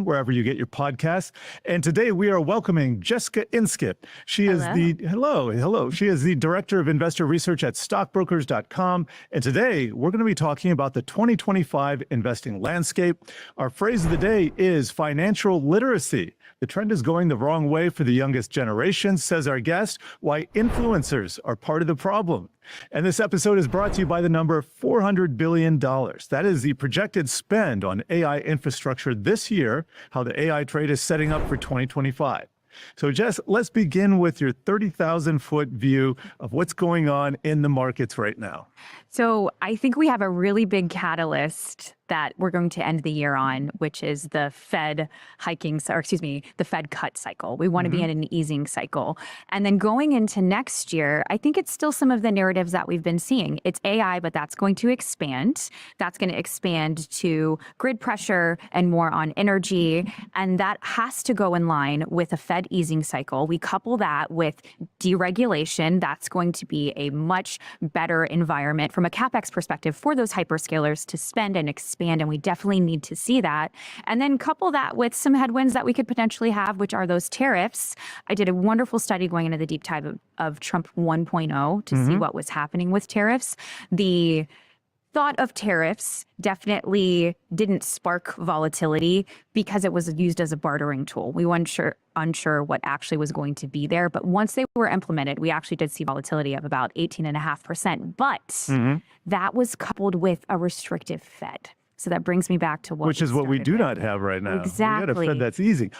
wherever you get your podcasts. And today we are welcoming Jessica Inskip. She is hello. She is the Director of Investor Research at stockbrokers.com. And today we're going to be talking about the 2025 investing landscape. Our phrase of the day is financial literacy. The trend is going the wrong way for the youngest generation, says our guest, why influencers are part of the problem. And this episode is brought to you by the number $400 billion. That is the projected spend on AI infrastructure this year, how the AI trade is setting up for 2025. So Jess, let's begin with your 30,000-foot view of what's going on in the markets right now. So I think we have a really big catalyst that we're going to end the year on, which is the Fed the Fed cut cycle. We want to be in an easing cycle. And then going into next year, I think it's still some of the narratives that we've been seeing. It's AI, but that's going to expand. That's going to expand to grid pressure and more on energy. And that has to go in line with a Fed easing cycle. We couple that with deregulation. That's going to be a much better environment from a CapEx perspective for those hyperscalers to spend and expand, and we definitely need to see that. And then couple that with some headwinds that we could potentially have, which are those tariffs. I did a wonderful study going into the deep dive of Trump 1.0 to see what was happening with tariffs. The thought of tariffs definitely didn't spark volatility because it was used as a bartering tool. We weren't unsure what actually was going to be there. But once they were implemented, we actually did see volatility of about 18.5%. But that was coupled with a restrictive Fed. So that brings me back to what Which is what we do not have right now. Exactly. We got a Fed that's easy.